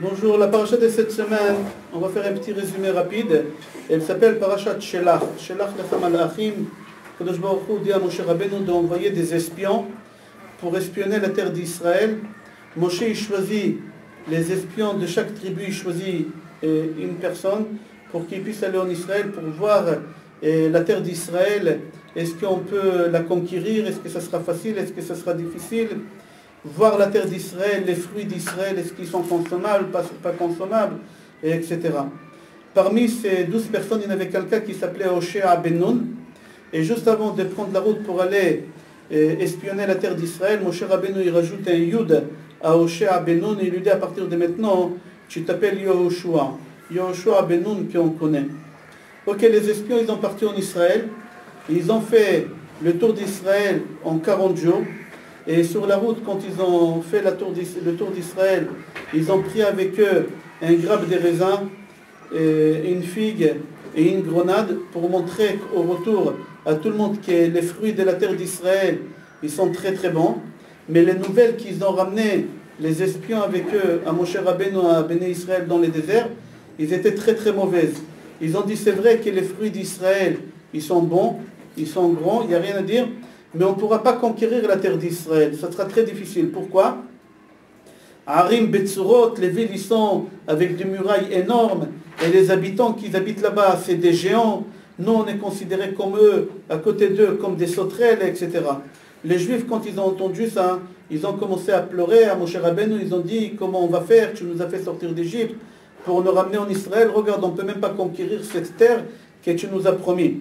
Bonjour, la paracha de cette semaine, on va faire un petit résumé rapide. Elle s'appelle parachat Shelach. Shelach lechem al-achim. Kadosh Baruch Hu dit à Moshe Rabbeinu d'envoyer des espions pour espionner la terre d'Israël. Moshe il choisit les espions de chaque tribu, il choisit une personne pour qu'ils puissent aller en Israël pour voir la terre d'Israël. Est-ce qu'on peut la conquérir? Est-ce que ça sera facile? Est-ce que ça sera difficile? Voir la terre d'Israël, les fruits d'Israël, est-ce qu'ils sont consommables, pas consommables, etc. Parmi ces 12 personnes, il y en avait quelqu'un qui s'appelait Hoshea ben Nun. Et juste avant de prendre la route pour aller espionner la terre d'Israël, Moshe Rabbeinu il rajoute un Yud à Hoshea ben Nun et il lui dit à partir de maintenant, tu t'appelles Yehoshua. Yehoshua ben Nun qu'on connaît. Ok, les espions, ils ont parti en Israël. Ils ont fait le tour d'Israël en 40 jours. Et sur la route, quand ils ont fait le tour d'Israël, ils ont pris avec eux un grappe de raisin, une figue et une grenade pour montrer au retour à tout le monde que les fruits de la terre d'Israël, ils sont très très bons. Mais les nouvelles qu'ils ont ramenées, les espions avec eux, à Moshe Rabbeinu, à Béné Israël dans les déserts, ils étaient très très mauvaises. Ils ont dit c'est vrai que les fruits d'Israël, ils sont bons, ils sont grands, il n'y a rien à dire. Mais on ne pourra pas conquérir la terre d'Israël. Ça sera très difficile. Pourquoi? Harim Betsurot, les villes, ils sont avec des murailles énormes. Et les habitants qui habitent là-bas, c'est des géants. Nous, on est considérés comme eux, à côté d'eux, comme des sauterelles, etc. Les Juifs, quand ils ont entendu ça, ils ont commencé à pleurer à Moshe Rabbeinu. Ils ont dit, comment on va faire? Tu nous as fait sortir d'Égypte pour nous ramener en Israël. Regarde, on ne peut même pas conquérir cette terre que tu nous as promis.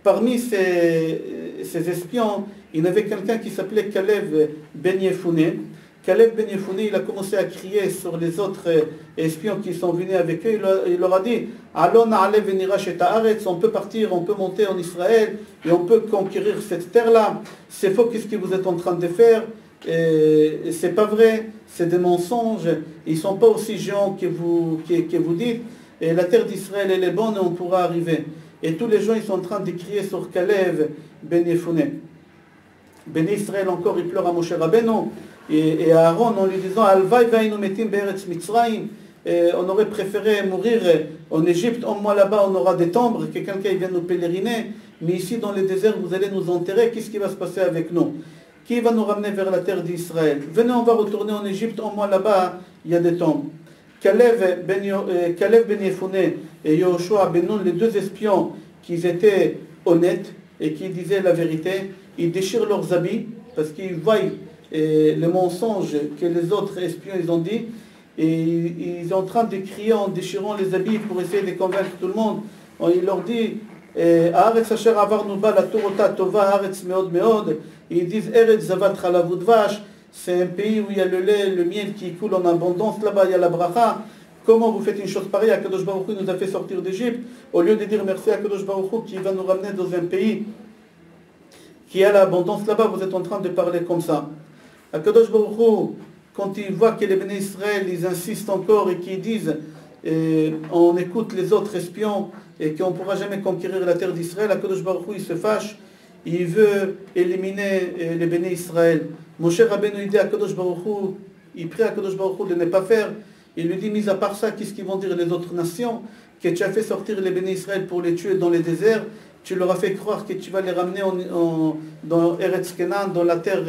Parmi ces espions, il y avait quelqu'un qui s'appelait Kalev ben Yefouné. Kalev ben Yefouné, il a commencé à crier sur les autres espions qui sont venus avec eux. Il leur a dit, Alon alev venirash et haaretz, on peut partir, on peut monter en Israël et on peut conquérir cette terre-là. C'est faux, qu'est-ce que vous êtes en train de faire? C'est pas vrai, c'est des mensonges. Ils ne sont pas aussi géants que vous dites. Et la terre d'Israël, elle est bonne et on pourra arriver. Et tous les gens, ils sont en train de crier sur Kalev ben Yefouné. Ben Israël encore, il pleure à Moshe Rabbeinu et à Aaron en lui disant Alvaï va'inu metim be'eretz Mitzrayim. On aurait préféré mourir en Égypte, au moins là-bas on aura des tombes, que quelqu'un vienne nous pèleriner, mais ici dans les déserts vous allez nous enterrer, qu'est-ce qui va se passer avec nous? Qui va nous ramener vers la terre d'Israël? Venez, on va retourner en Égypte, au moins là-bas il y a des tombes. Kalev ben Yefouné et Yehoshua ben Nun, les deux espions qui étaient honnêtes et qui disaient la vérité, ils déchirent leurs habits parce qu'ils voient les mensonges que les autres espions ils ont dit et ils sont en train de crier en déchirant les habits pour essayer de convaincre tout le monde. Il leur dit Haaretz asher avarnu ba la torota tova haaretz meod meod. Ils disent Eretz zavat chalav udvash. C'est un pays où il y a le lait, le miel qui coule en abondance. Là-bas, il y a la bracha. Comment vous faites une chose pareille? Akadosh Baruch Hu nous a fait sortir d'Égypte. Au lieu de dire merci à Akadosh Baruch Hu qui va nous ramener dans un pays qui a l'abondance là-bas, vous êtes en train de parler comme ça. Akadosh Baruch Hu, quand il voit que les Béné Israël, ils insistent encore et qu'ils disent on écoute les autres espions et qu'on ne pourra jamais conquérir la terre d'Israël, Akadosh Baruch Hu, il se fâche. Il veut éliminer les Béné Israël. Moshe Rabbeinu il dit à Kadosh Baruch Hu, il prie à Kadosh Baruch Hu de ne pas faire. Il lui dit, mis à part ça, qu'est-ce qu'ils vont dire les autres nations? Que tu as fait sortir les Béné Israël pour les tuer dans les déserts, tu leur as fait croire que tu vas les ramener dans Eretz Kenan, dans la terre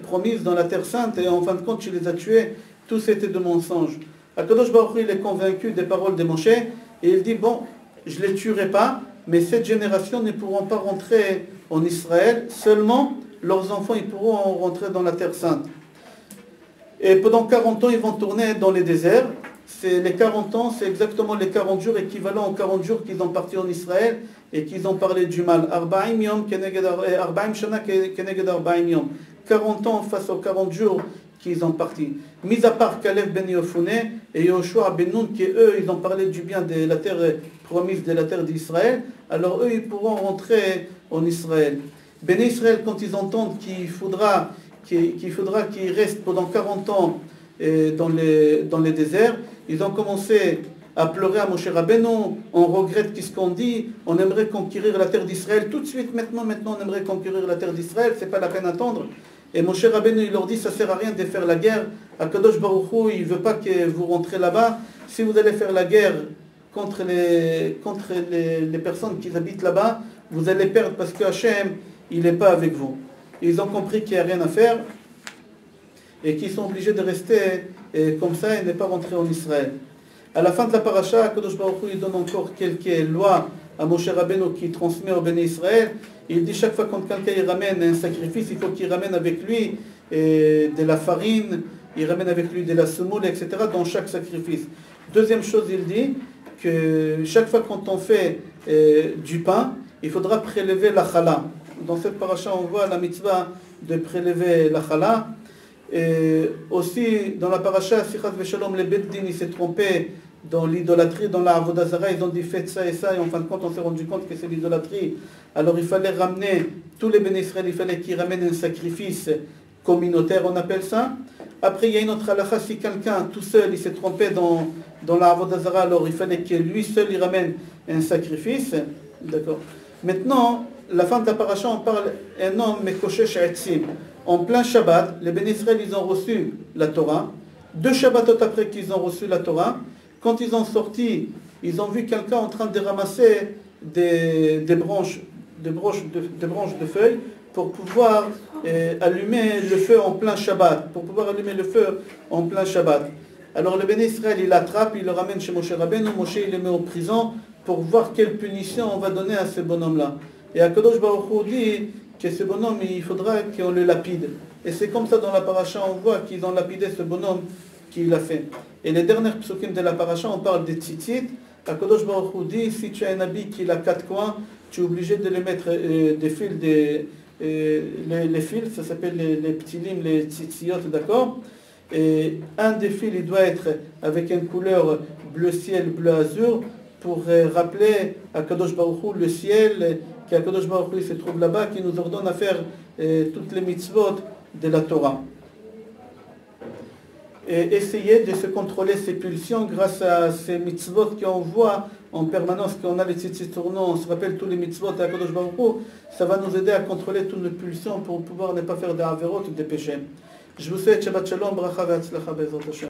promise, dans la terre sainte, et en fin de compte tu les as tués. Tout c'était de mensonges. Kadosh Baruch Hu il est convaincu des paroles de Moshe, et il dit, bon, je ne les tuerai pas, mais cette génération ne pourront pas rentrer en Israël, seulement leurs enfants ils pourront rentrer dans la terre sainte. Et pendant 40 ans, ils vont tourner dans les déserts. Les 40 ans, c'est exactement les 40 jours équivalents aux 40 jours qu'ils ont partis en Israël et qu'ils ont parlé du mal. 40 ans face aux 40 jours qu'ils ont partis. Mis à part Kalev ben Yefouné et Yehoshua ben Nun, qui eux, ils ont parlé du bien de la terre promise, de la terre d'Israël, alors eux, ils pourront rentrer en Israël. Ben Israël, quand ils entendent qu'il faudra qu'ils restent pendant 40 ans dans les déserts, ils ont commencé à pleurer à Moshe Rabbeinu, on regrette qu'est-ce qu'on dit, on aimerait conquérir la terre d'Israël, tout de suite, maintenant on aimerait conquérir la terre d'Israël, c'est pas la peine d'attendre. Et Moshe Rabbeinu, il leur dit, ça sert à rien de faire la guerre, Akadosh Baruch Hu, il ne veut pas que vous rentrez là-bas. Si vous allez faire la guerre contre les personnes qui habitent là-bas, vous allez perdre parce que Hachem, il n'est pas avec vous. Ils ont compris qu'il n'y a rien à faire et qu'ils sont obligés de rester comme ça et ne pas rentrer en Israël. À la fin de la paracha, Akadosh Baruch Hu, il donne encore quelques lois à Moshe Rabbeinu qui transmet au Béné Israël. Il dit chaque fois quand quelqu'un il ramène un sacrifice, il faut qu'il ramène avec lui de la farine, il ramène avec lui de la semoule, etc. dans chaque sacrifice. Deuxième chose, il dit que chaque fois quand on fait du pain, il faudra prélever la chala. Dans cette paracha, on voit la mitzvah de prélever la chala. Et aussi, dans la paracha, si Chas v'Shalom, les Beddin, ils s'est trompé dans l'idolâtrie, dans la Avodah Zara, ils ont dit faites ça et ça, et en fin de compte, on s'est rendu compte que c'est l'idolâtrie. Alors il fallait ramener, tous les Béné Israël, il fallait qu'ils ramènent un sacrifice communautaire, on appelle ça. Après, il y a une autre halakha, si quelqu'un tout seul, il s'est trompé dans la Avodah Zara, alors il fallait que lui seul, il ramène un sacrifice. D'accord. Maintenant, la fin de la paracha, on parle d'un homme, Mekoshesh Etzim. En plein Shabbat, les Béné Israël, ils ont reçu la Torah. 2 Shabbatot après qu'ils ont reçu la Torah, quand ils ont sorti, ils ont vu quelqu'un en train de ramasser des branches de feuilles pour pouvoir allumer le feu en plein Shabbat. Alors le Béné Israël, il l'attrape, il le ramène chez Moshe Rabbeinu. Moshe, il le met en prison pour voir quelle punition on va donner à ce bonhomme-là. Et Akadosh Baruch Hu dit que ce bonhomme, il faudra qu'on le lapide. Et c'est comme ça dans la paracha, on voit qu'ils ont lapidé ce bonhomme qu'il a fait. Et les dernières psukim de la paracha, on parle des tzitzit. Akadosh Baruch Hu dit, si tu as un habit qui a 4 coins, tu es obligé de les mettre des fils, les fils, ça s'appelle les petits limes, les tzitziyot, d'accord. Et un des fils, il doit être avec une couleur bleu ciel, bleu azur, pour rappeler à Kadosh Baruch Hu le ciel, qu'Akadosh Baruch Hu se trouve là-bas, qui nous ordonne à faire toutes les mitzvot de la Torah. Et essayer de se contrôler ses pulsions grâce à ces mitzvot qu'on voit en permanence, qu'on a les tzitzit tournants, on se rappelle tous les mitzvot à Akadosh Baruch Hu, ça va nous aider à contrôler toutes les pulsions pour pouvoir ne pas faire des averot ou des péchés. Je vous souhaite Shabbat Shalom, bracha ve'atzlacha be'ezrat Hashem.